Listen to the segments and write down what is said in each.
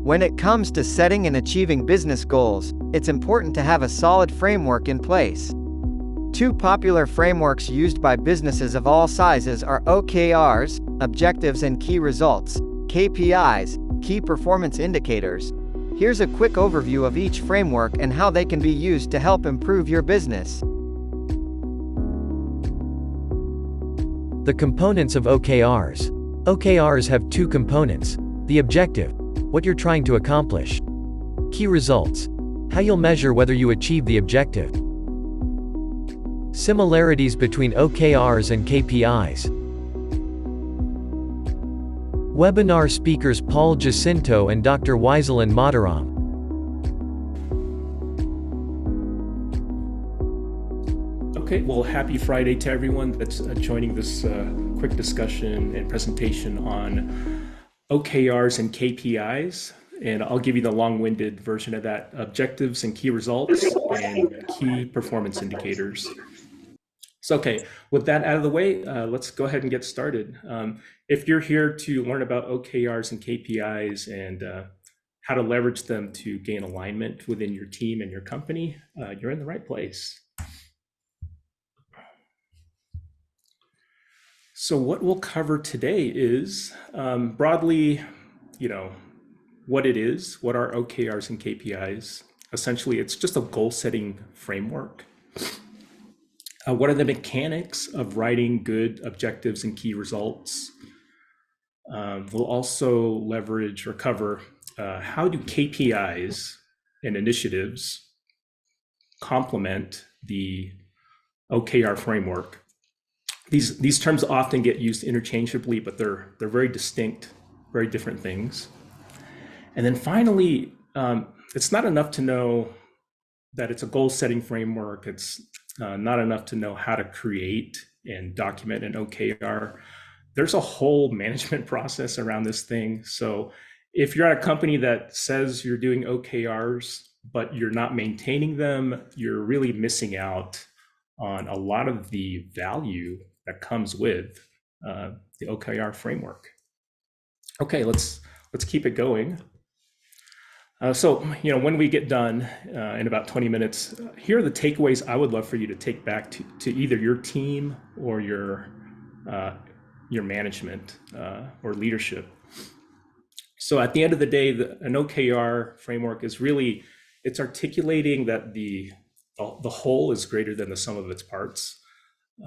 When it comes to setting and achieving business goals, it's important to have a solid framework in place. Two popular frameworks used by businesses of all sizes are OKRs, Objectives and Key Results, KPIs, Key Performance Indicators. Here's a quick overview of each framework and how they can be used to help improve your business. The components of OKRs. OKRs have two components: the objective, what you're trying to accomplish; key results, how you'll measure whether you achieve the objective. Similarities between OKRs and KPIs. Webinar speakers Paul Jacinto and Dr. Wiselin Mathuram. Okay, well, happy Friday to everyone that's joining this quick discussion and presentation on OKRs and KPIs. And I'll give you the long-winded version of that: objectives and key results and key performance indicators. So, okay, with that out of the way, let's go ahead and get started. If you're here to learn about OKRs and KPIs and how to leverage them to gain alignment within your team and your company, you're in the right place. So what we'll cover today is broadly, what it is, what are OKRs and KPIs. Essentially, it's just a goal-setting framework. What are the mechanics of writing good objectives and key results? We'll also leverage or cover how do KPIs and initiatives complement the OKR framework. These terms often get used interchangeably, but they're very distinct, very different things. And then finally, it's not enough to know that it's a goal-setting framework. It's not enough to know how to create and document an OKR. There's a whole management process around this thing. So if you're at a company that says you're doing OKRs, but you're not maintaining them, you're really missing out on a lot of the value that comes with the OKR framework. Okay, let's keep it going. So when we get done in about 20 minutes, here are the takeaways I would love for you to take back to either your team or your management or leadership. So at the end of the day, an OKR framework is really, it's articulating that the whole is greater than the sum of its parts.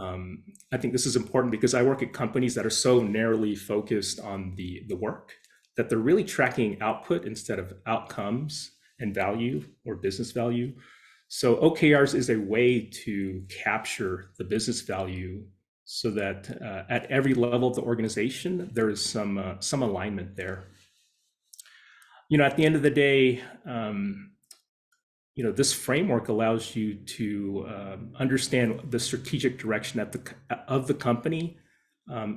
I think this is important because I work at companies that are so narrowly focused on the work that they're really tracking output instead of outcomes and value or business value. So OKRs is a way to capture the business value so that at every level of the organization, there is some alignment there. At the end of the day, this framework allows you to understand the strategic direction of the company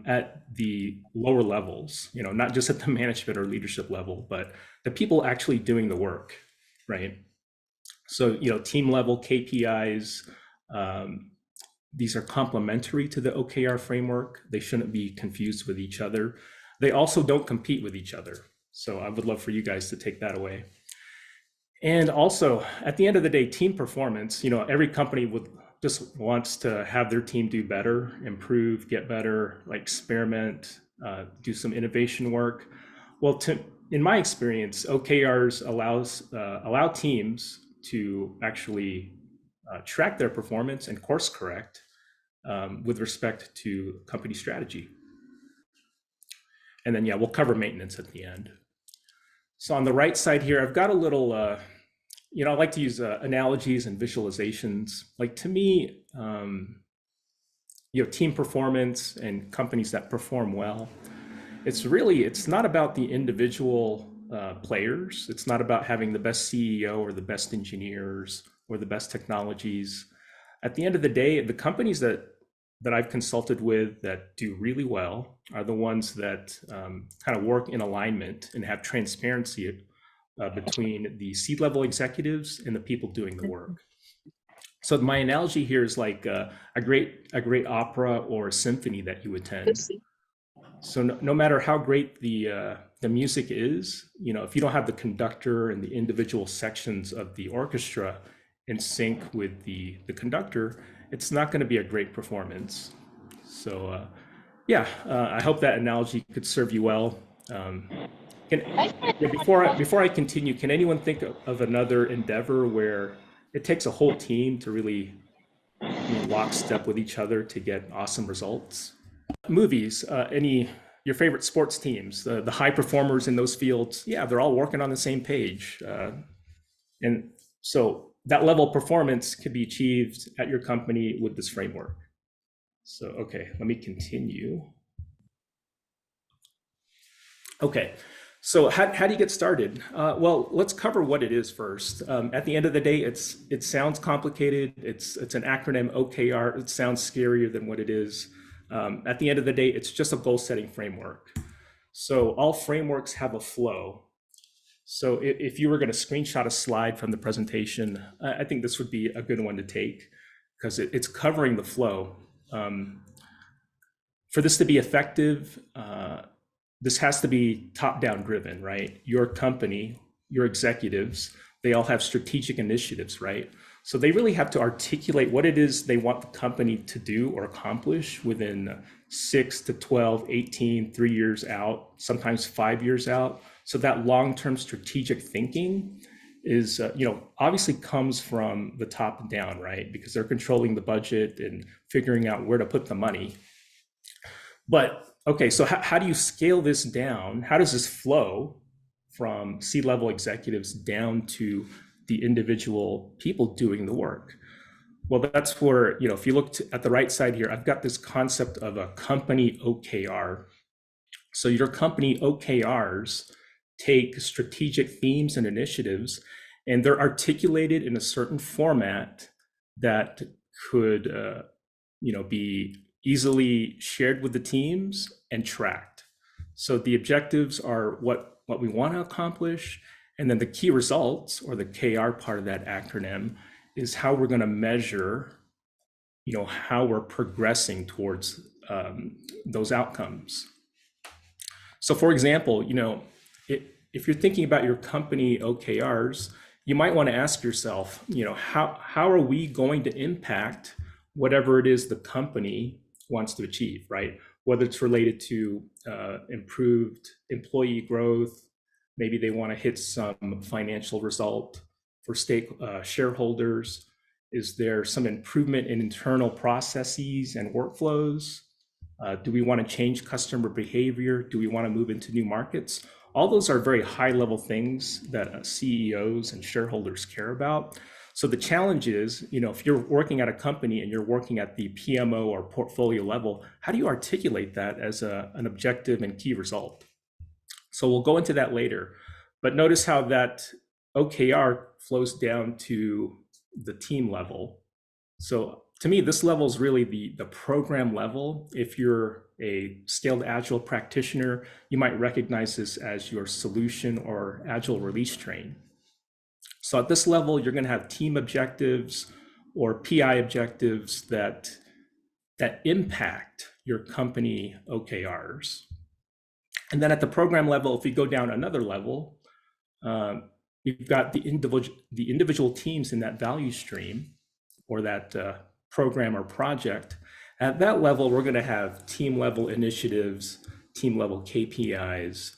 at the lower levels, not just at the management or leadership level, but the people actually doing the work, right? So, team level KPIs, these are complementary to the OKR framework. They shouldn't be confused with each other. They also don't compete with each other. So I would love for you guys to take that away. And also, at the end of the day, team performance, every company just wants to have their team do better, improve, get better, experiment, do some innovation work. Well, in my experience, OKRs allow teams to actually track their performance and course correct with respect to company strategy. And then, we'll cover maintenance at the end. So on the right side here, I've got a little, I like to use analogies and visualizations. To me, team performance and companies that perform well, it's not about the individual players. It's not about having the best CEO or the best engineers or the best technologies. At the end of the day, the companies that I've consulted with that do really well are the ones that kind of work in alignment and have transparency between the C-level executives and the people doing the work. So my analogy here is like a great opera or a symphony that you attend. So no matter how great the music is, if you don't have the conductor and the individual sections of the orchestra in sync with the conductor, it's not going to be a great performance. So yeah, I hope that analogy could serve you well. Um, before I continue, can anyone think of another endeavor where it takes a whole team to really lockstep with each other to get awesome results? Movies, any your favorite sports teams, the high performers in those fields, yeah, they're all working on the same page, and so that level of performance can be achieved at your company with this framework. So okay, let me continue. Okay, so how do you get started? Well, let's cover what it is first. At the end of the day, it sounds complicated. It's an acronym, OKR. It sounds scarier than what it is. At the end of the day, it's just a goal setting framework. So all frameworks have a flow. So if you were going to screenshot a slide from the presentation, I think this would be a good one to take because it's covering the flow. For this to be effective, this has to be top-down driven, right? Your company, your executives, they all have strategic initiatives, right? So they really have to articulate what it is they want the company to do or accomplish within 6 to 12, 18, 3 years out, sometimes 5 years out. So that long-term strategic thinking is, obviously comes from the top down, right? Because they're controlling the budget and figuring out where to put the money. But okay, so how do you scale this down? How does this flow from C-level executives down to the individual people doing the work? Well, that's where, if you look at the right side here, I've got this concept of a company OKR. So your company OKRs take strategic themes and initiatives, and they're articulated in a certain format that could, be easily shared with the teams and tracked. So the objectives are what we want to accomplish, and then the key results, or the KR part of that acronym, is how we're going to measure, how we're progressing towards those outcomes. So for example, if you're thinking about your company OKRs, you might want to ask yourself, how are we going to impact whatever it is the company wants to achieve, right? Whether it's related to improved employee growth, maybe they want to hit some financial result for shareholders. Is there some improvement in internal processes and workflows? Do we want to change customer behavior? Do we want to move into new markets? All those are very high level things that CEOs and shareholders care about. So the challenge is, if you're working at a company and you're working at the PMO or portfolio level, how do you articulate that as an objective and key result? So we'll go into that later. But notice how that OKR flows down to the team level. So to me, this level is really the program level. If you're a scaled Agile practitioner, you might recognize this as your solution or Agile release train. So at this level, you're going to have team objectives or PI objectives that impact your company OKRs. And then at the program level, if we go down another level, we've got the individual teams in that value stream or that program or project. At that level, we're going to have team level initiatives, team level KPIs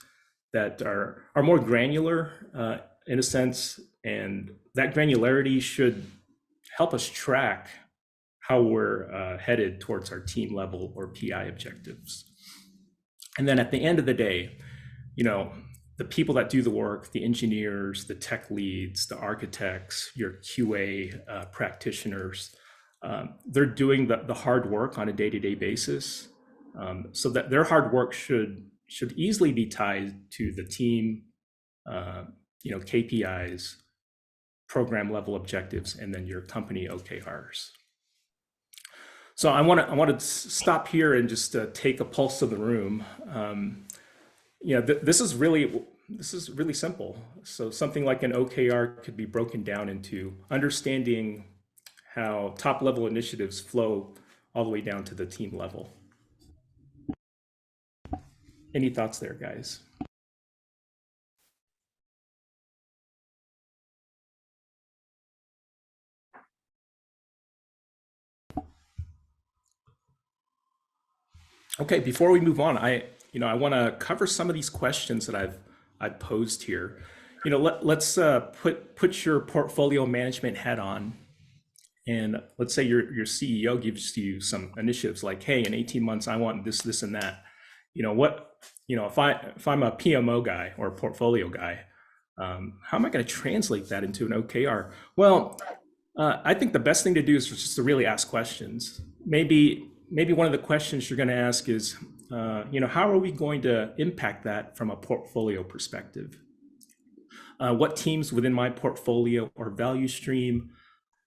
that are more granular in a sense, and that granularity should help us track how we're headed towards our team level or PI objectives. And then at the end of the day, the people that do the work, the engineers, the tech leads, the architects, your QA practitioners, they're doing the hard work on a day-to-day basis, so that their hard work should easily be tied to the team, KPIs, program level objectives, and then your company OKRs. So I want to stop here and just take a pulse of the room. This is really simple. So something like an OKR could be broken down into understanding how top level initiatives flow all the way down to the team level. Any thoughts there, guys? Okay, before we move on, I want to cover some of these questions that I've posed here. Let's put your portfolio management hat on, and let's say your CEO gives you some initiatives like, hey, in 18 months I want this, this, and that. If I'm a PMO guy or a portfolio guy, how am I going to translate that into an OKR? Well, I think the best thing to do is just to really ask questions. Maybe one of the questions you're going to ask is, how are we going to impact that from a portfolio perspective? What teams within my portfolio or value stream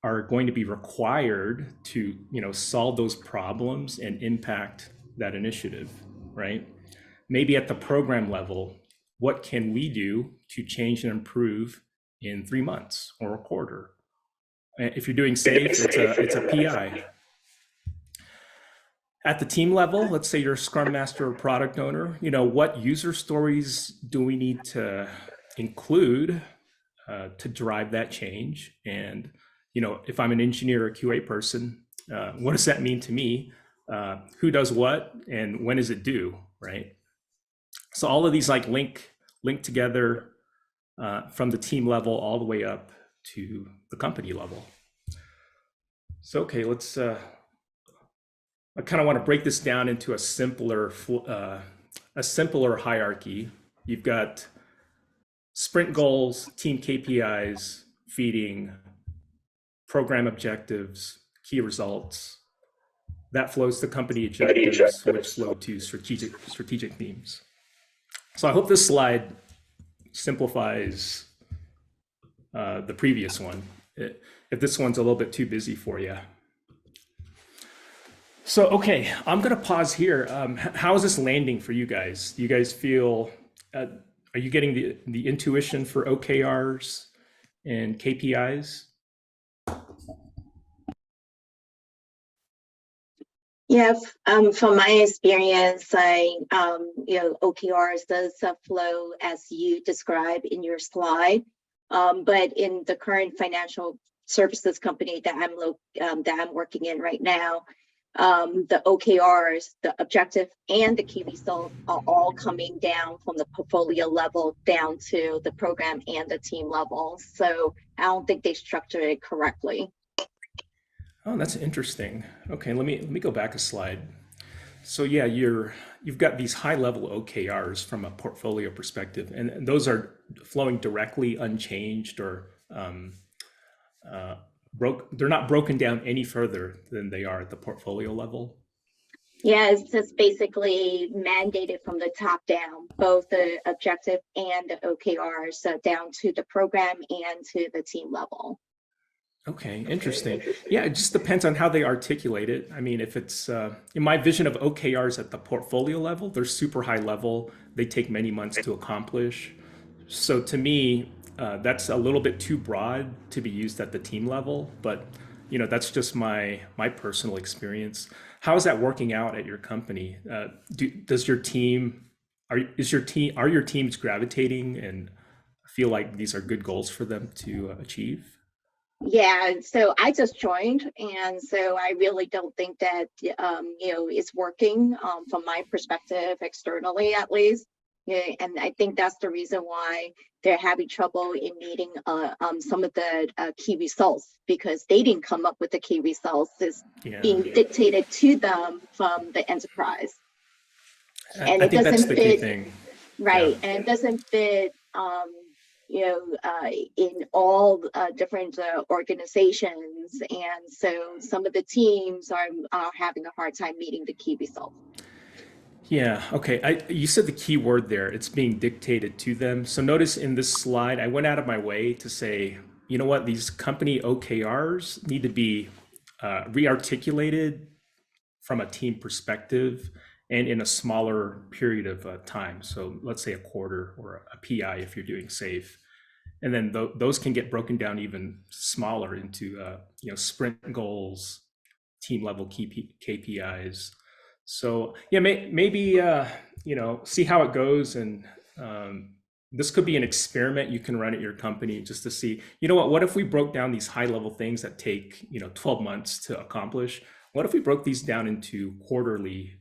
are going to be required to, solve those problems and impact that initiative, right? Maybe at the program level, what can we do to change and improve in 3 months or a quarter? If you're doing SAFe, it's a PI. At the team level, let's say you're a Scrum Master or product owner, what user stories do we need to include to drive that change? And, if I'm an engineer or QA person, what does that mean to me? Who does what and when is it due, right? So all of these link together from the team level all the way up to the company level. So, okay, let's, I kind of want to break this down into a simpler hierarchy. You've got sprint goals, team KPIs, feeding, program objectives, key results. That flows to company objectives, which flow to strategic themes. So I hope this slide simplifies the previous one, if this one's a little bit too busy for you. So, okay, I'm going to pause here. How is this landing for you guys? Do you guys feel, are you getting the intuition for OKRs and KPIs? Yeah, from my experience, OKRs does flow as you describe in your slide. But in the current financial services company that I'm working in right now, the OKRs, the objective, and the key results are all coming down from the portfolio level down to the program and the team level. So I don't think they structured it correctly. Oh, that's interesting. Okay, let me go back a slide. So yeah, you've got these high-level OKRs from a portfolio perspective, and those are flowing directly unchanged or they're not broken down any further than they are at the portfolio level. Yeah, it's just basically mandated from the top down, both the objective and the OKRs, so down to the program and to the team level. Okay, interesting. Yeah, it just depends on how they articulate it. I mean, if it's in my vision of OKRs at the portfolio level, they're super high level. They take many months to accomplish. So to me, that's a little bit too broad to be used at the team level. But that's just my personal experience. How is that working out at your company? Does your team are your teams gravitating and feel like these are good goals for them to achieve? Yeah, so I just joined, and so I really don't think that it's working from my perspective externally, at least. Yeah, and I think that's the reason why they're having trouble in meeting some of the key results, because they didn't come up with the key results. It's being dictated to them from the enterprise, and I think that's the key thing, right? Yeah. And it doesn't fit. In all different organizations, and so some of the teams are having a hard time meeting the key results. Yeah, okay. You said the key word there, it's being dictated to them. So notice in this slide, I went out of my way to say, you know what, these company OKRs need to be re-articulated from a team perspective and in a smaller period of time. So let's say a quarter or a PI if you're doing SAFe. And then those can get broken down even smaller into sprint goals, team level KPIs. So yeah, maybe see how it goes. And this could be an experiment you can run at your company just to see, what if we broke down these high level things that take, 12 months to accomplish? What if we broke these down into quarterly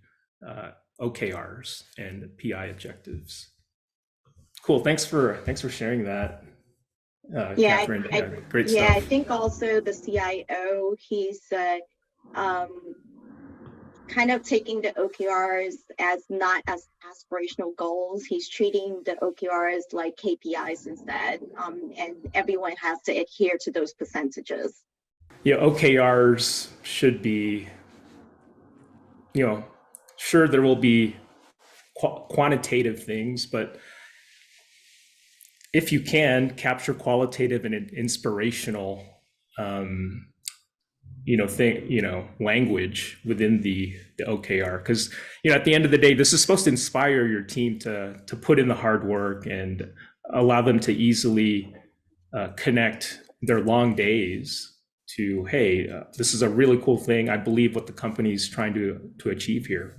OKRs and PI objectives? Cool. Thanks for sharing that, Catherine. Great stuff. Yeah, I think also the CIO, he's kind of taking the OKRs as not as aspirational goals. He's treating the OKRs like KPIs instead, and everyone has to adhere to those percentages. Yeah, OKRs should be, sure, there will be quantitative things, but if you can capture qualitative and inspirational language within the OKR, because at the end of the day, this is supposed to inspire your team to put in the hard work and allow them to easily connect their long days to, hey, this is a really cool thing. I believe what the company's trying to achieve here.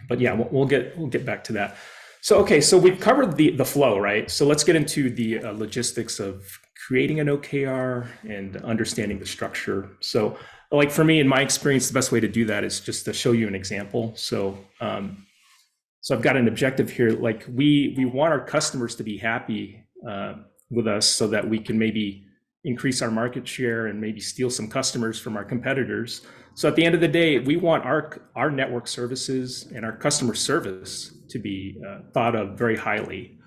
But yeah, we'll get back to that. So okay, so we've covered the flow, right? So let's get into the logistics of creating an OKR and understanding the structure. So like for me, in my experience, the best way to do that is just to show you an example. So so I've got an objective here. Like we want our customers to be happy with us so that we can maybe increase our market share and maybe steal some customers from our competitors. So at the end of the day, we want our network services and our customer service to be thought of very highly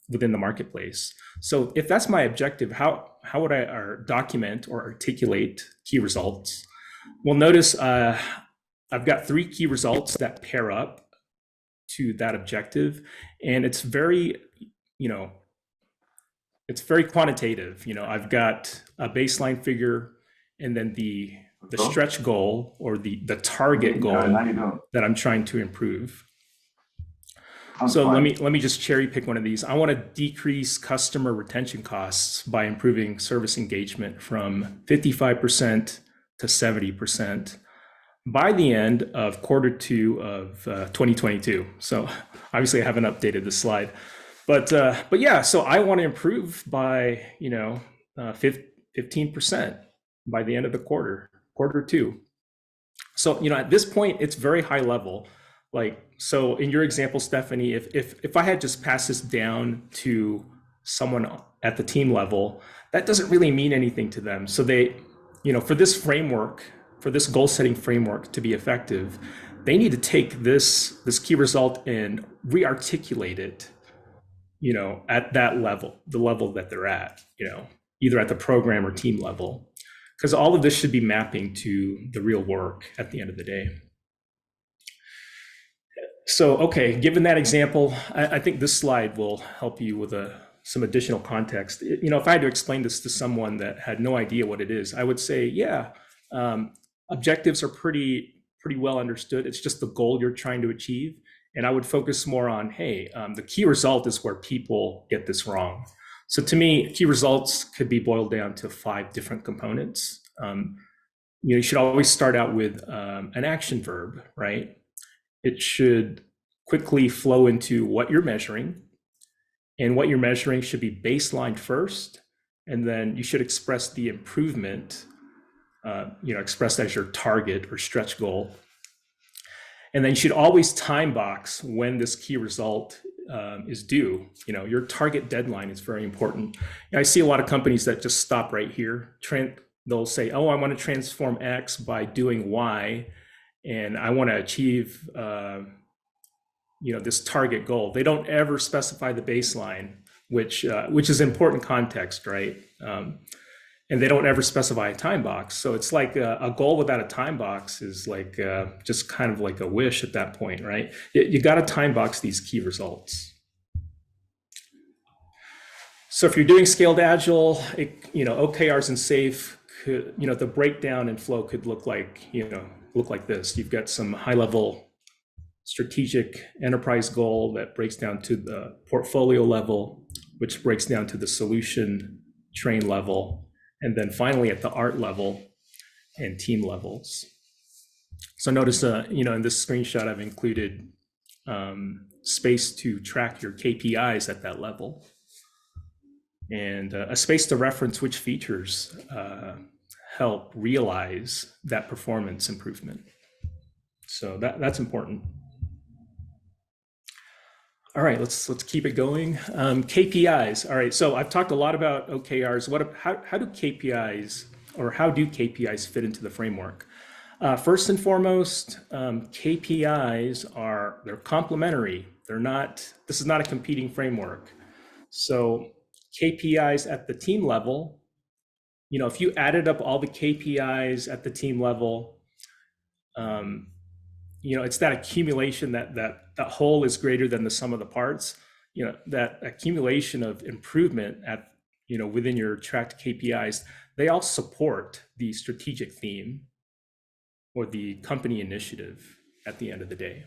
within the marketplace. So if that's my objective, how would I document or articulate key results? Well, notice I've got 3 key results that pair up to that objective, and it's very, it's very quantitative. I've got a baseline figure and then the stretch goal or the target goal that I'm trying to improve. So let me just cherry pick one of these. I want to decrease customer retention costs by improving service engagement from 55% to 70% by the end of Q2 of 2022. So obviously I haven't updated this slide, but yeah, so I want to improve by 15% by the end of the Q2. So at this point it's very high level. Like, so in your example, Stephanie, if I had just passed this down to someone at the team level, that doesn't really mean anything to them. So they, for this framework, for this goal setting framework to be effective, they need to take this key result and re-articulate it, at that level, the level that they're at, either at the program or team level, because all of this should be mapping to the real work at the end of the day. So, okay, given that example, I think this slide will help you with some additional context. If I had to explain this to someone that had no idea what it is, I would say, yeah, objectives are pretty well understood. It's just the goal you're trying to achieve. And I would focus more on, hey, the key result is where people get this wrong. So to me, key results could be boiled down to 5 different components. You should always start out with an action verb, right? It should quickly flow into what you're measuring, and what you're measuring should be baselined first, and then you should express the improvement, expressed as your target or stretch goal. And then you should always time box when this key result is due. Your target deadline is very important. I see a lot of companies that just stop right here. They'll say, oh, I want to transform X by doing Y, and I want to achieve, this target goal. They don't ever specify the baseline, which is important context, right? And they don't ever specify a time box. So it's like a goal without a time box is like just kind of like a wish at that point, right? You got to time box these key results. So if you're doing scaled agile, OKRs and SAFe, the breakdown and flow could look like this. You've got some high level strategic enterprise goal that breaks down to the portfolio level, which breaks down to the solution train level, and then finally at the art level and team levels. So notice, in this screenshot, I've included space to track your KPIs at that level, and a space to reference which features help realize that performance improvement. So that's important. All right, let's keep it going. KPIs. All right, so I've talked a lot about OKRs. How do KPIs, or how do KPIs fit into the framework? First and foremost, KPIs they're complementary. This is not a competing framework. So KPIs at the team level, if you added up all the KPIs at the team level, it's that accumulation, that whole is greater than the sum of the parts. That accumulation of improvement within your tracked KPIs, they all support the strategic theme or the company initiative at the end of the day.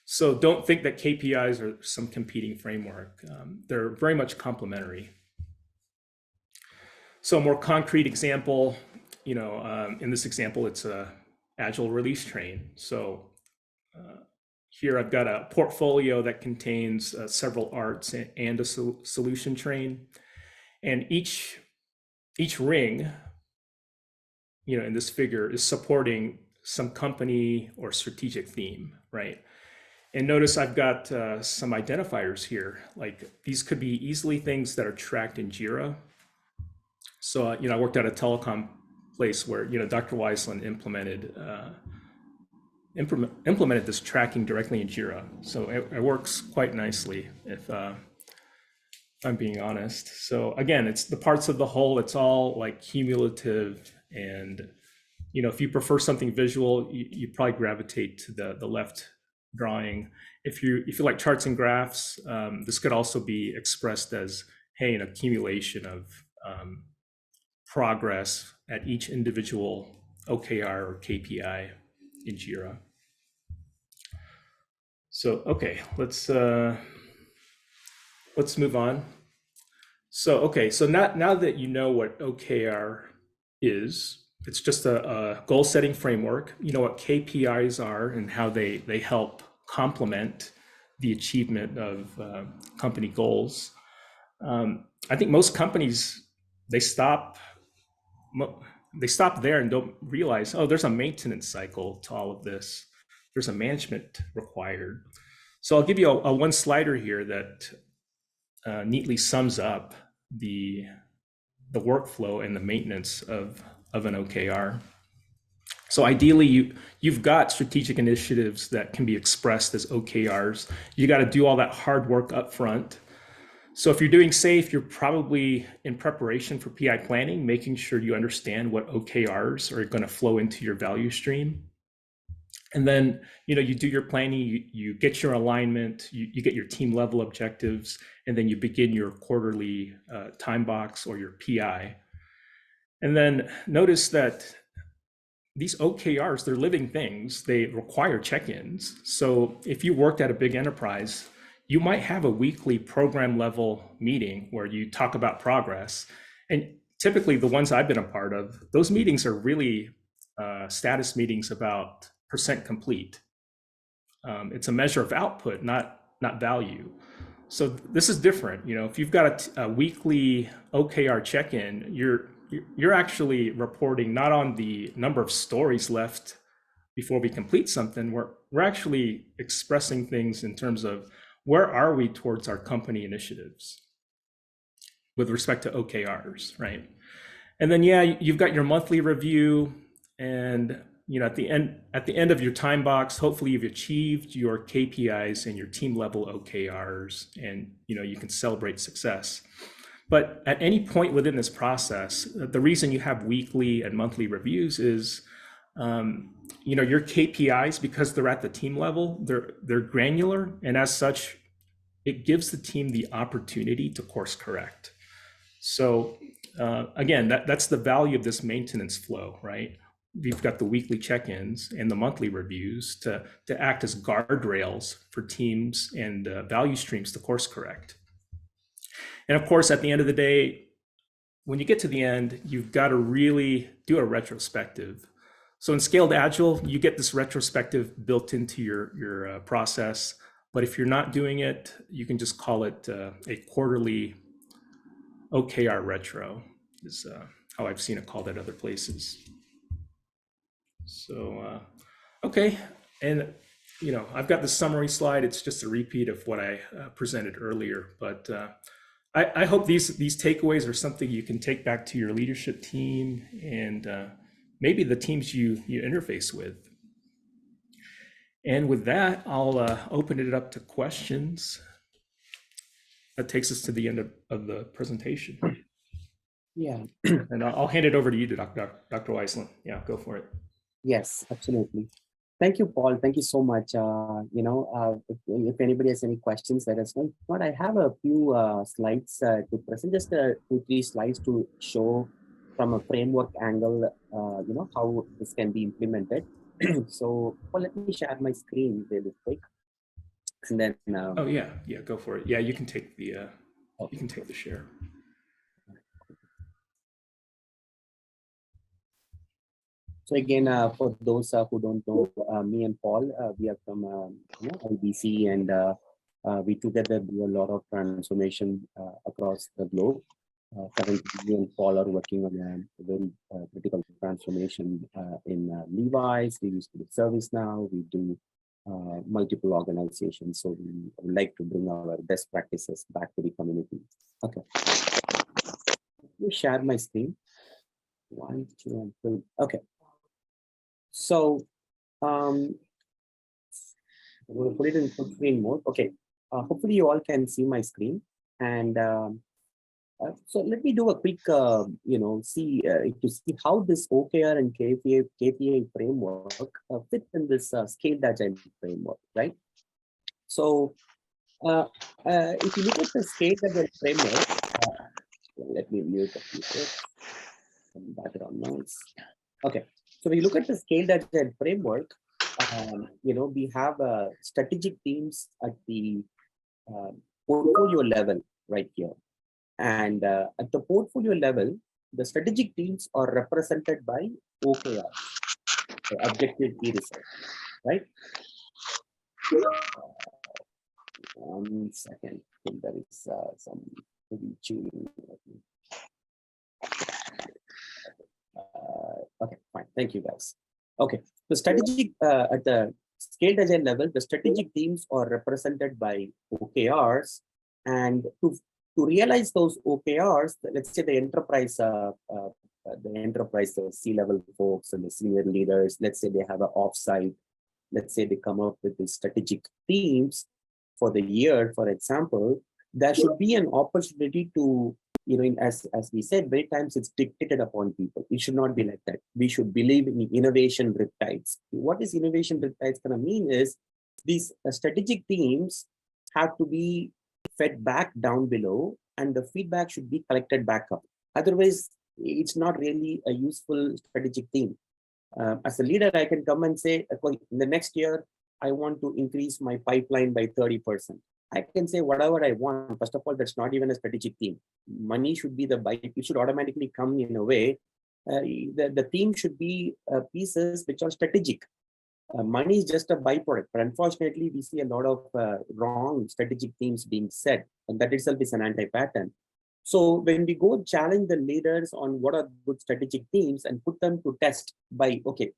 So don't think that KPIs are some competing framework. They're very much complementary. So a more concrete example, in this example, it's a Agile release train. So here I've got a portfolio that contains several arts and a solution train. And each ring, in this figure, is supporting some company or strategic theme, right? And notice I've got some identifiers here. Like, these could be easily things that are tracked in Jira. So, I worked at a telecom place where, Dr. Wiselin implemented this tracking directly in Jira. So it works quite nicely, if I'm being honest. So again, it's the parts of the whole, it's all like cumulative. And, if you prefer something visual, you probably gravitate to the left drawing. If you like charts and graphs, this could also be expressed as, hey, an accumulation of progress at each individual OKR or KPI in Jira. So, okay, let's move on. So now that you know what OKR is, it's just a goal setting framework. You know what KPIs are and how they help complement the achievement of company goals. I think most companies, they stop there and don't realize, oh, there's a maintenance cycle to all of this. There's a management required. So I'll give you a one slider here that neatly sums up the workflow and the maintenance of an OKR. So ideally, you've got strategic initiatives that can be expressed as OKRs. You got to do all that hard work up front. So if you're doing SAFe, you're probably in preparation for PI planning, making sure you understand what OKRs are going to flow into your value stream. And then, you do your planning, you get your alignment, you get your team level objectives, and then you begin your quarterly time box or your PI. And then notice that these OKRs, they're living things. They require check-ins. So if you worked at a big enterprise, you might have a weekly program level meeting where you talk about progress. And typically the ones I've been a part of, those meetings are really status meetings about percent complete. It's a measure of output, not value. So this is different. If you've got a weekly OKR check-in, you're actually reporting not on the number of stories left before we complete something. We're actually expressing things in terms of where are we towards our company initiatives with respect to OKRs, right? And then, you've got your monthly review, and at the end of your time box, hopefully you've achieved your KPIs and your team level OKRs, and you can celebrate success. But at any point within this process, the reason you have weekly and monthly reviews is, your KPIs, because they're at the team level, they're granular, and as such, it gives the team the opportunity to course correct. So again, that's the value of this maintenance flow, right? We've got the weekly check-ins and the monthly reviews to act as guardrails for teams and value streams to course correct. And of course, at the end of the day, when you get to the end, you've got to really do a retrospective. So in Scaled Agile, you get this retrospective built into your process. But if you're not doing it, you can just call it a quarterly OKR retro, is how I've seen it called at other places. So, okay. And, I've got the summary slide. It's just a repeat of what I presented earlier. But I hope these takeaways are something you can take back to your leadership team and maybe the teams you interface with. And with that, I'll open it up to questions. That takes us to the end of the presentation. Yeah. And I'll hand it over to you, Dr. Wiselin. Yeah, go for it. Yes, absolutely. Thank you, Paul. Thank you so much. If anybody has any questions, let us know. But I have a few slides to present, just 2-3 slides to show from a framework angle, how this can be implemented. So, Paul, let me share my screen really quick, and then. Oh yeah, go for it. Yeah, you can take the share. So again, for those who don't know, me and Paul, we are from IBC, and we together do a lot of transformation across the globe. Currently, me and Paul are working on a very critical transformation in Levi's. We used to do ServiceNow. We do multiple organizations. So we would like to bring our best practices back to the community. Okay. Let me share my screen. 1, 2, and 3. Okay. So I'm going to put it in full screen mode. Okay. Hopefully you all can see my screen. And so let me do a quick, to see how this OKR and KPI framework fit in this Scaled Agile framework, right? So if you look at the Scaled Agile framework, let me mute a few some background noise. Okay. So when you look at the Scaled Agile framework, we have strategic teams at the portfolio level right here. And at the portfolio level, the strategic teams are represented by OKR, the objective key results, right? 1 second, I think there is some tuning. Okay, fine. Thank you, guys. Okay, the strategic at the Scaled Agile level, the strategic teams are represented by OKRs, and to realize those OKRs, let's say the enterprise C-level folks and the senior leaders, let's say they have an offsite, let's say they come up with the strategic themes for the year, for example, there should be an opportunity to, as we said, many times it's dictated upon people. It should not be like that. We should believe in innovation riptides. What is innovation riptides going to mean is these strategic themes have to be fed back down below, and the feedback should be collected back up. Otherwise, it's not really a useful strategic theme. As a leader, I can come and say, in the next year, I want to increase my pipeline by 30%. I can say whatever I want. First of all, that's not even a strategic theme. Money should be the byte. It should automatically come in a way. The theme should be pieces which are strategic. Money is just a byproduct, but unfortunately, we see a lot of wrong strategic themes being set, and that itself is an anti-pattern. So when we go challenge the leaders on what are good strategic themes and put them to test by, okay,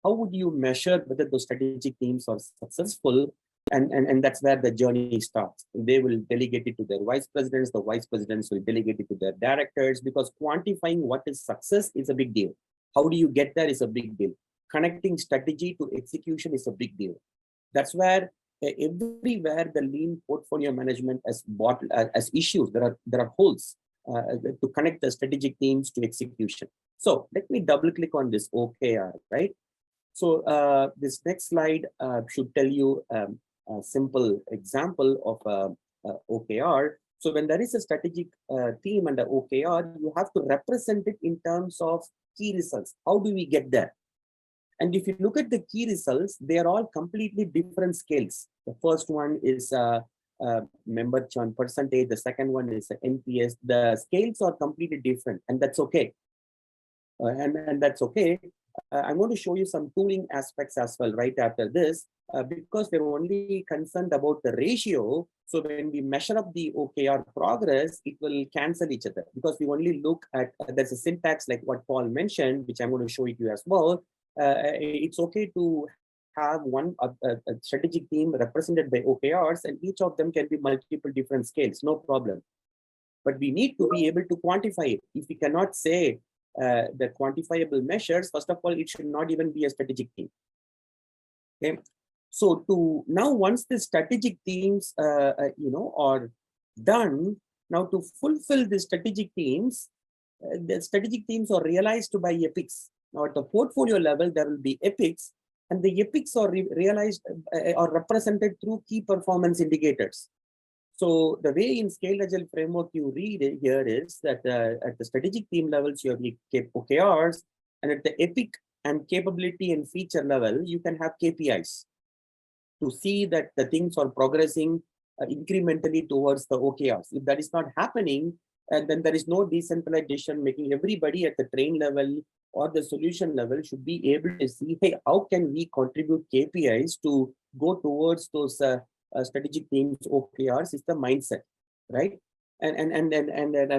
how would you measure whether those strategic themes are successful? And that's where the journey starts. They will delegate it to their vice presidents. The vice presidents will delegate it to their directors, because quantifying what is success is a big deal. How do you get there is a big deal. Connecting strategy to execution is a big deal. That's where everywhere the lean portfolio management has issues. There are holes to connect the strategic themes to execution. So let me double click on this OKR, right? So this next slide should tell you a simple example of OKR. So when there is a strategic theme and an OKR, you have to represent it in terms of key results. How do we get there? And if you look at the key results, they are all completely different scales. The first one is member churn percentage. The second one is NPS. The scales are completely different, and that's okay. And that's okay. I'm going to show you some tooling aspects as well right after this, because we're only concerned about the ratio. So when we measure up the OKR progress, it will cancel each other, because we only look at, there's a syntax like what Paul mentioned, which I'm going to show you as well. It's okay to have a strategic team represented by OKRs, and each of them can be multiple different scales, no problem. But we need to be able to quantify it. If we cannot say the quantifiable measures, first of all, it should not even be a strategic team. Okay. So to now, once the strategic teams, are done, now to fulfill the strategic teams are realized by epics. Now at the portfolio level, there will be epics, and the epics are realized or represented through key performance indicators. So the way in Scaled Agile Framework you read it here is that at the strategic team levels, you have OKRs, and at the epic and capability and feature level, you can have KPIs to see that the things are progressing incrementally towards the OKRs. If that is not happening, then there is no decentralized decision making. Everybody at the train level or the solution level should be able to see, hey, how can we contribute KPIs to go towards those strategic teams OKRs is the mindset, right? And I'm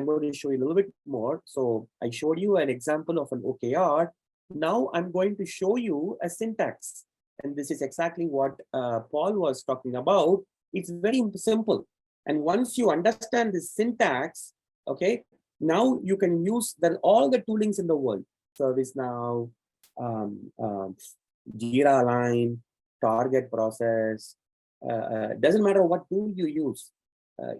going to show you a little bit more. So I showed you an example of an OKR. Now I'm going to show you a syntax. And this is exactly what Paul was talking about. It's very simple. And once you understand the syntax, okay, now you can use all the toolings in the world. ServiceNow, Jira Align, Target Process. Doesn't matter what tool you use.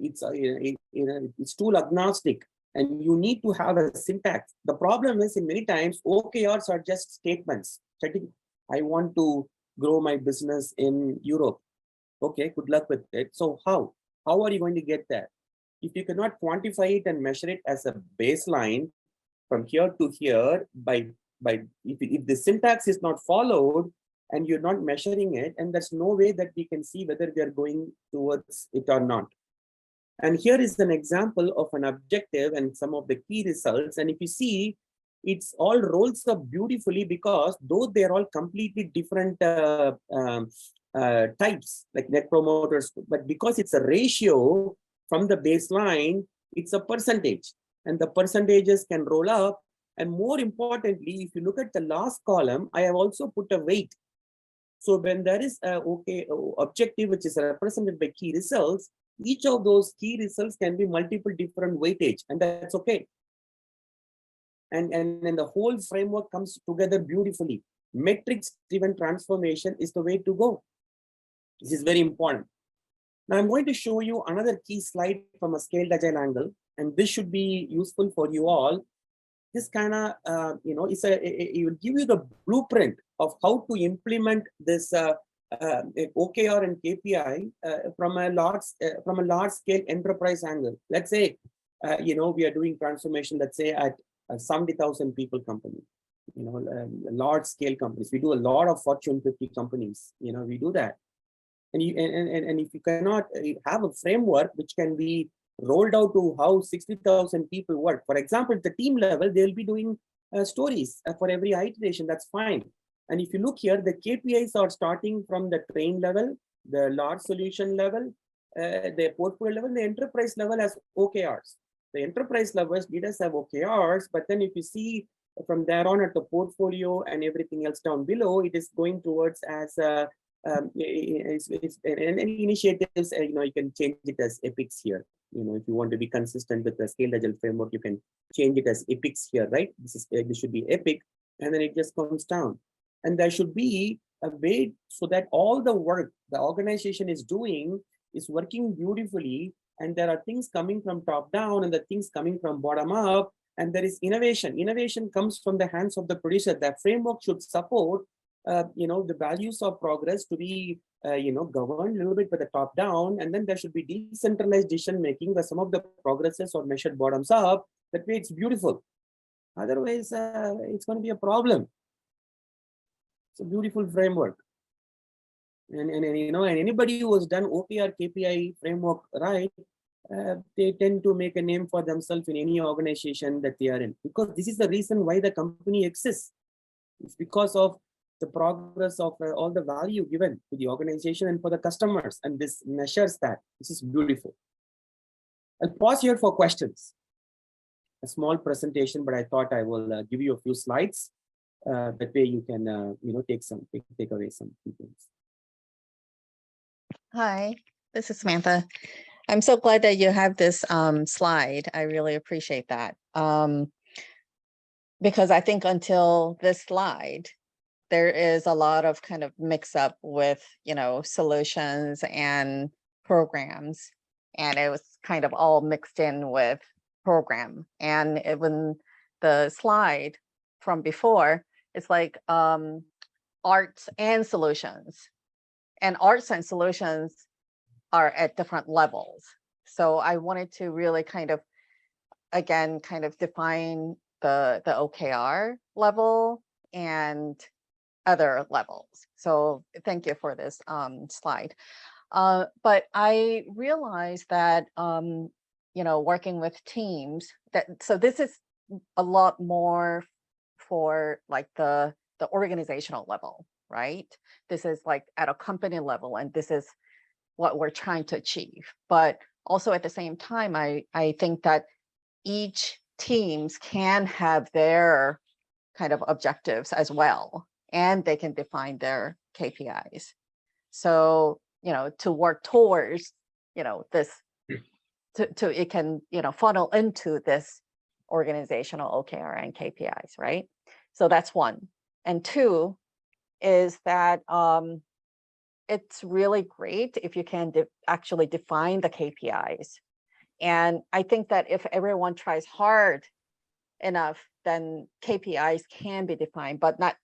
It's tool agnostic, and you need to have a syntax. The problem is, in many times, OKRs are just statements. I want to grow my business in Europe. Okay, good luck with it. So how are you going to get there? If you cannot quantify it and measure it as a baseline from here to here, if the syntax is not followed and you're not measuring it, and there's no way that we can see whether we are going towards it or not. And here is an example of an objective and some of the key results. And if you see, it's all rolls up beautifully, because though they're all completely different types, like net promoters, but because it's a ratio from the baseline, it's a percentage, and the percentages can roll up. And more importantly, if you look at the last column, I have also put a weight. So when there is a objective which is represented by key results, each of those key results can be multiple different weightage, and that's okay. And then the whole framework comes together beautifully. Metrics-driven transformation is the way to go. This is very important. Now I'm going to show you another key slide from a Scaled Agile angle, and this should be useful for you all. This kind of, it will give you the blueprint of how to implement this OKR and KPI from a large scale enterprise angle. Let's say, we are doing transformation, let's say at a 70,000 people company, large scale companies. We do a lot of Fortune 50 companies, we do that. And if you cannot have a framework which can be rolled out to how 60,000 people work, for example, at the team level, they'll be doing stories for every iteration. That's fine. And if you look here, the KPIs are starting from the train level, the large solution level, the portfolio level, the enterprise level has OKRs. The enterprise levels leaders have OKRs, but then if you see from there on at the portfolio and everything else down below, it is going towards as initiatives. You can change it as epics here. If you want to be consistent with the Scaled Agile framework, you can change it as epics here, right? This should be epic, and then it just comes down. And there should be a way so that all the work the organization is doing is working beautifully, and there are things coming from top down and the things coming from bottom up, and there is innovation. Innovation comes from the hands of the producer. That framework should support the values of progress to be governed a little bit by the top down, and then there should be decentralized decision making where some of the progresses are measured bottoms up. That way it's beautiful. Otherwise, it's going to be a problem. It's a beautiful framework. And anybody who has done OKR KPI framework right, they tend to make a name for themselves in any organization that they are in, because this is the reason why the company exists. It's because of the progress of all the value given to the organization and for the customers. And this measures that. This is beautiful. I'll pause here for questions. A small presentation, but I thought I will give you a few slides. That way you can, take away some things. Hi, this is Samantha. I'm so glad that you have this slide. I really appreciate that. Because I think until this slide, there is a lot of kind of mix up with, solutions and programs. And it was kind of all mixed in with program. And when the slide from before, it's like arts and solutions. And arts and solutions are at different levels. So I wanted to really kind of define the OKR level and other levels. So thank you for this slide. But I realized that, working with teams, so this is a lot more for like the organizational level, right? This is like at a company level, and this is what we're trying to achieve. But also at the same time, I think that each teams can have their kind of objectives as well, and they can define their KPIs. So, to work towards, this, it can, funnel into this organizational OKR and KPIs, right? So that's one. And two is that it's really great if you can actually define the KPIs. And I think that if everyone tries hard enough, then KPIs can be defined, but not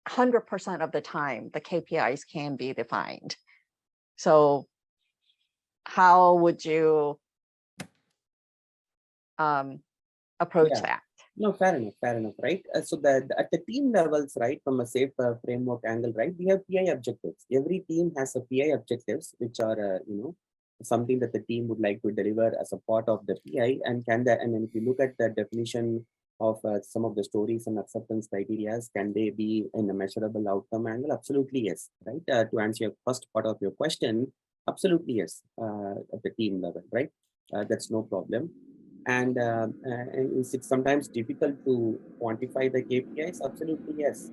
100% of the time, the KPIs can be defined. So how would you approach that? No, fair enough, right? So at the team levels, right, from a safe framework angle, right, we have PI objectives. Every team has a PI objectives, which are, something that the team would like to deliver as a part of the PI. And and then if you look at the definition of some of the stories and acceptance criteria, can they be in a measurable outcome angle? Absolutely yes, right? To answer your first part of your question, absolutely yes, at the team level, right? That's no problem. And is it sometimes difficult to quantify the KPIs? Absolutely yes.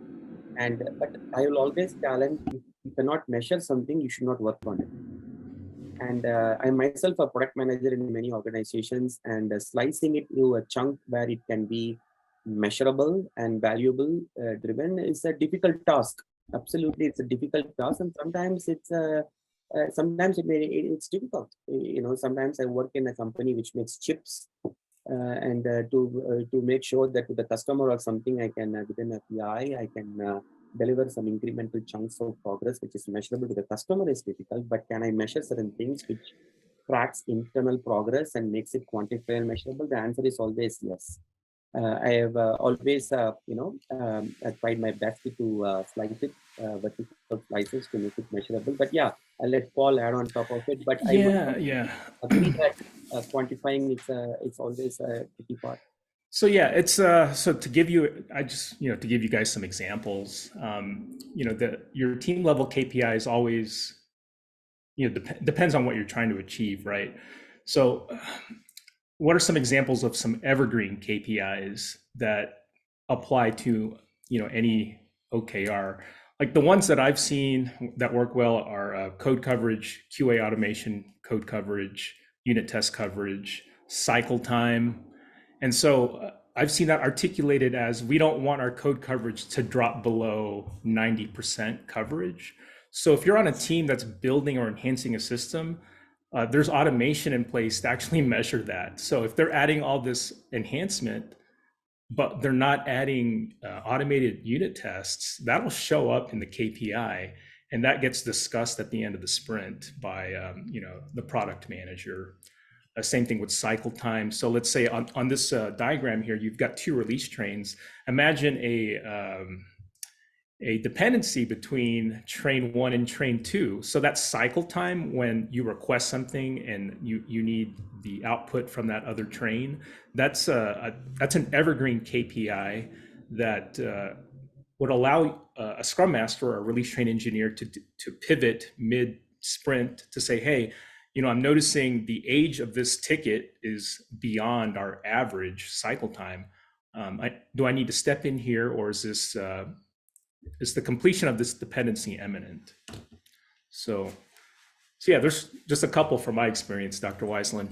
But I will always challenge, if you cannot measure something, you should not work on it. And I'm myself a product manager in many organizations, and slicing it to a chunk where it can be measurable and valuable driven is a difficult task. Absolutely, it's a difficult task, and sometimes it's difficult. Sometimes I work in a company which makes chips, and to make sure that to the customer or something, I can within a PI, I can deliver some incremental chunks of progress which is measurable to the customer is difficult. But can I measure certain things which tracks internal progress and makes it quantifiable and measurable? The answer is always yes. I have always, I tried my best to slice it, vertical slices to make it measurable. But yeah, I'll let Paul add on top of it. But I would agree that quantifying it's always a tricky part. So yeah, it's so to give you, to give you guys some examples, your team level KPI is always, depends on what you're trying to achieve, right? So what are some examples of some evergreen KPIs that apply to, any OKR? Like the ones that I've seen that work well are code coverage, QA automation, code coverage, unit test coverage, cycle time. And so I've seen that articulated as, we don't want our code coverage to drop below 90% coverage. So if you're on a team that's building or enhancing a system, there's automation in place to actually measure that. So if they're adding all this enhancement, but they're not adding automated unit tests, that'll show up in the KPI, and that gets discussed at the end of the sprint by the product manager. Same thing with cycle time. So let's say on this diagram here, you've got 2 release trains. Imagine a dependency between train 1 and train 2. So that's cycle time when you request something and you need the output from that other train. That's an evergreen KPI that would allow a scrum master or a release train engineer to pivot mid sprint to say, hey, I'm noticing the age of this ticket is beyond our average cycle time. Do I need to step in here, or is the completion of this dependency imminent? So yeah, there's just a couple from my experience, Dr. Wiselin.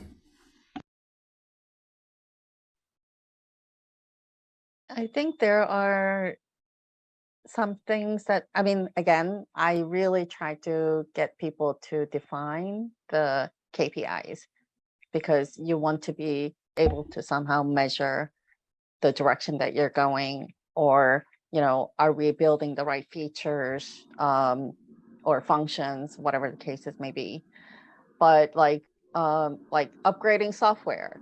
I think there are some things that, again, I really try to get people to define the KPIs, because you want to be able to somehow measure the direction that you're going, or, are we building the right features or functions, whatever the cases may be. But like upgrading software,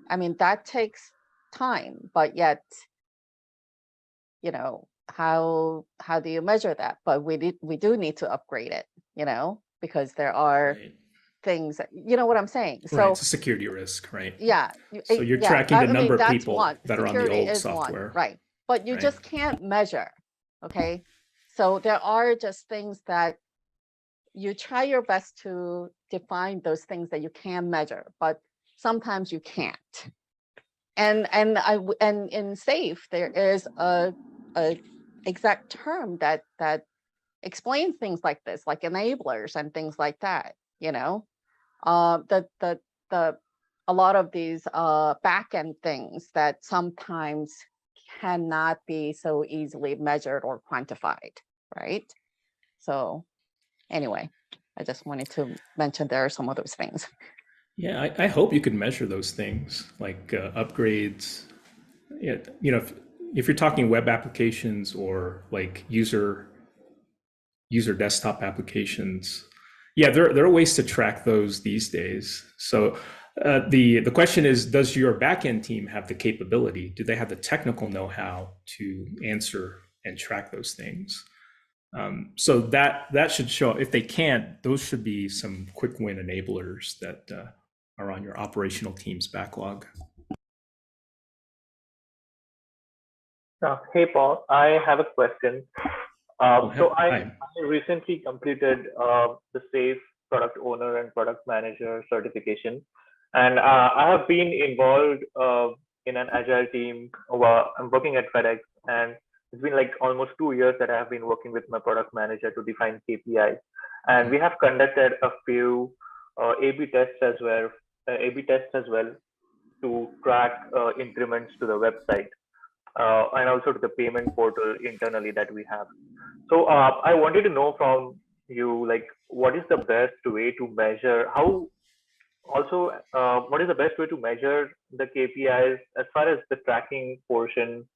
that takes time, but yet, how do you measure that? But we do need to upgrade it, because there are things that, what I'm saying. So right, it's a security risk, right? Yeah. So you're tracking the number of people that are on the Security old is software. one, right? But you just can't measure. Okay. So there are just things that you try your best to define, those things that you can measure, but sometimes you can't. And in SAFe, there is a exact term that explains things like this, like enablers and things like that. A lot of these back-end things that sometimes cannot be so easily measured or quantified, right? So anyway, I just wanted to mention there are some of those things. Yeah, I hope you could measure those things, like upgrades. Yeah, if you're talking web applications or like user desktop applications, yeah, there are ways to track those these days. So the question is, does your backend team have the capability? Do they have the technical know-how to answer and track those things? So that should show. If they can't, those should be some quick win enablers that are on your operational team's backlog. Hey, Paul, I have a question. I recently completed the SAFe product owner and product manager certification. And I have been involved in an agile team. I'm working at FedEx, and it's been like almost 2 years that I have been working with my product manager to define KPIs. And we have conducted a few A/B tests as well, to track increments to the website. And also to the payment portal internally that we have. So I wanted to know from you, like, what is the best way to measure what is the best way to measure the KPIs as far as the tracking portion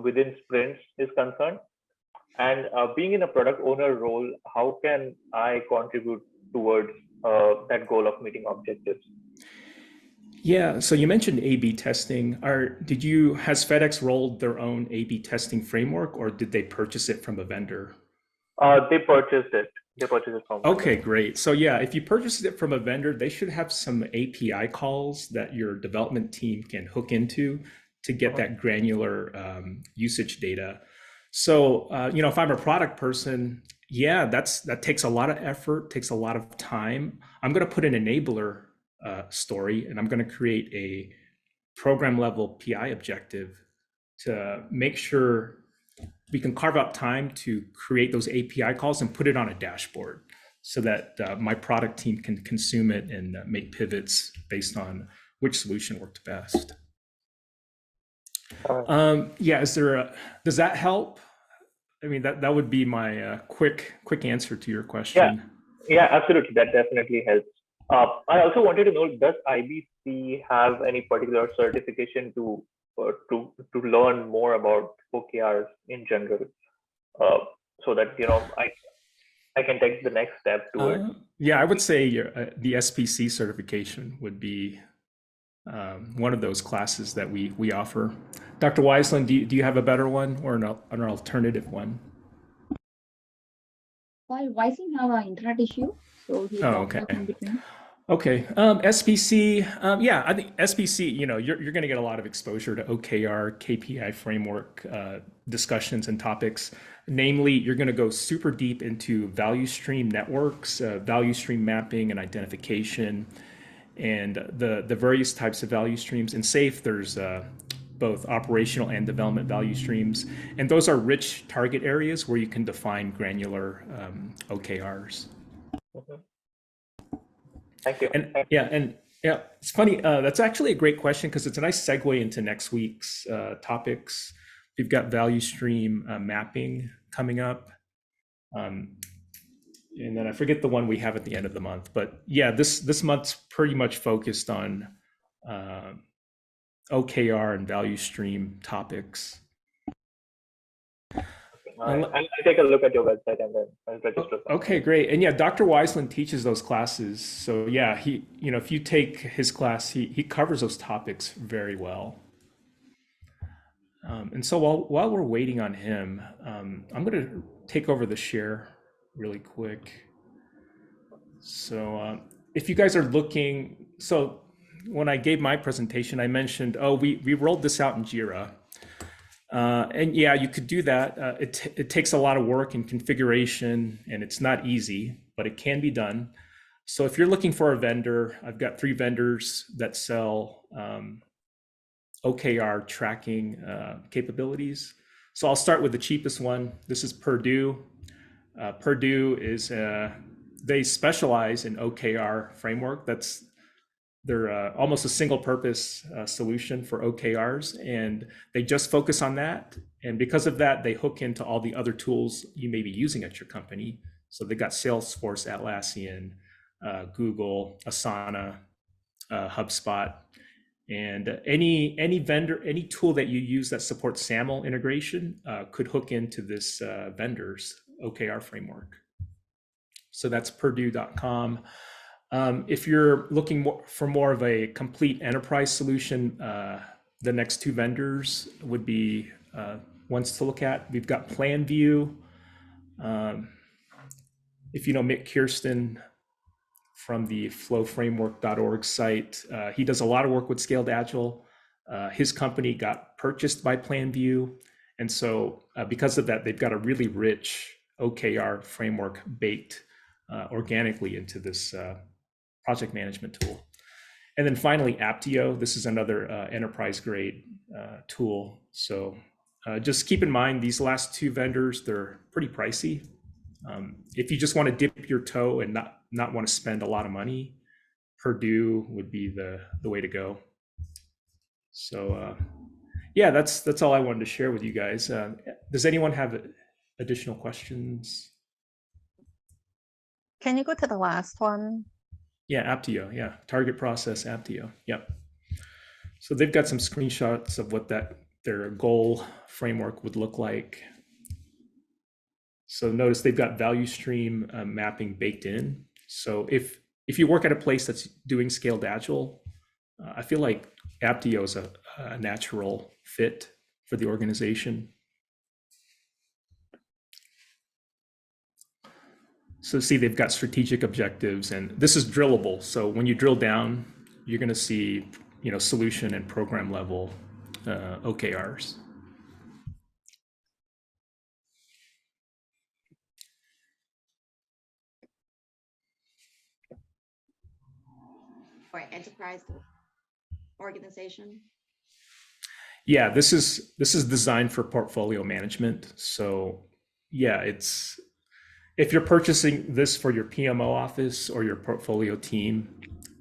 within sprints is concerned? And being in a product owner role, how can I contribute towards that goal of meeting objectives? Yeah, so you mentioned A/B testing. Has FedEx rolled their own A/B testing framework, or did they purchase it from a vendor? They purchased it. From. Okay, great. So yeah, if you purchased it from a vendor, they should have some API calls that your development team can hook into to get that granular usage data. So if I'm a product person, yeah, that takes a lot of effort, takes a lot of time. I'm going to put an enabler story, and I'm going to create a program level PI objective to make sure we can carve out time to create those API calls and put it on a dashboard so that my product team can consume it and make pivots based on which solution worked best. Yeah, does that help? I mean, that would be my quick answer to your question. Yeah, absolutely. That definitely helps. I also wanted to know, does IBC have any particular certification to learn more about OKRs in general, so that I can take the next step towards? Yeah, I would say the SPC certification would be one of those classes that we offer. Dr. Wiselin, do you have a better one or an alternative one? Well, Wiselin have an internet issue, so he dropped off in between. Okay, SPC, yeah, I think SPC, you're going to get a lot of exposure to OKR, KPI framework discussions and topics. Namely, you're going to go super deep into value stream networks, value stream mapping and identification, and the various types of value streams. In SAFE, there's both operational and development value streams, and those are rich target areas where you can define granular OKRs. Mhm. Thank you. And yeah, it's funny. That's actually a great question because it's a nice segue into next week's topics. We've got value stream mapping coming up, and then I forget the one we have at the end of the month. But yeah, this month's pretty much focused on OKR and value stream topics. I'll take a look at your website and then I'll register. Okay, great. And yeah, Dr. Wiselin teaches those classes. So yeah, if you take his class, he covers those topics very well. And so while we're waiting on him, I'm going to take over the share really quick. So if you guys are looking, so when I gave my presentation, I mentioned, we rolled this out in Jira. And yeah, you could do that. It takes a lot of work and configuration, and it's not easy, but it can be done. So if you're looking for a vendor, I've got 3 vendors that sell OKR tracking capabilities. So I'll start with the cheapest one. This is Purdue. Purdue is, they specialize in OKR framework. They're almost a single purpose solution for OKRs, and they just focus on that. And because of that, they hook into all the other tools you may be using at your company. So they got Salesforce, Atlassian, Google, Asana, HubSpot, and any vendor, any tool that you use that supports SAML integration could hook into this vendor's OKR framework. So that's Purdue.com. If you're looking for more of a complete enterprise solution, the next 2 vendors would be ones to look at. We've got PlanView. If you know Mick Kirsten from the flowframework.org site, he does a lot of work with Scaled Agile. His company got purchased by PlanView. And so because of that, they've got a really rich OKR framework baked organically into this project management tool. And then finally, Aptio. This is another enterprise grade tool. So just keep in mind, these last 2 vendors, they're pretty pricey. If you just want to dip your toe and not want to spend a lot of money, Purdue would be the way to go. So yeah, that's all I wanted to share with you guys. Does anyone have additional questions? Can you go to the last one? Yeah, Aptio. Yeah, target process Aptio. Yep. So they've got some screenshots of what their goal framework would look like. So notice they've got value stream mapping baked in. So if you work at a place that's doing Scaled Agile, I feel like Aptio is a natural fit for the organization. So see, they've got strategic objectives, and this is drillable. So when you drill down, you're going to see, solution and program level OKRs. For enterprise organization. Yeah, this is designed for portfolio management. So yeah, if you're purchasing this for your PMO office or your portfolio team,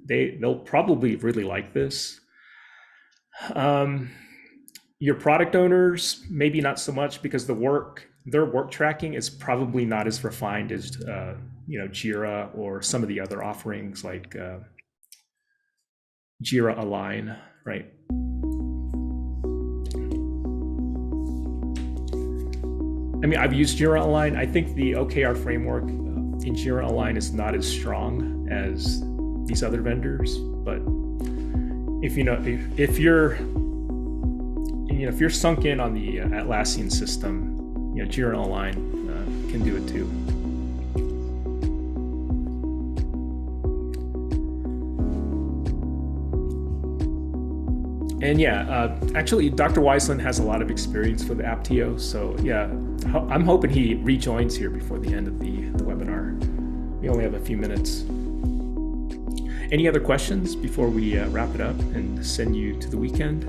they'll probably really like this. Your product owners, maybe not so much, because their work tracking is probably not as refined as Jira or some of the other offerings like Jira Align, right? I mean, I've used Jira Align. I think the OKR framework in Jira Align is not as strong as these other vendors. But if you're sunk in on the Atlassian system, Jira Align can do it too. And yeah, actually, Dr. Wiselin has a lot of experience with Aptio. So yeah, I'm hoping he rejoins here before the end of the webinar. We only have a few minutes. Any other questions before we wrap it up and send you to the weekend?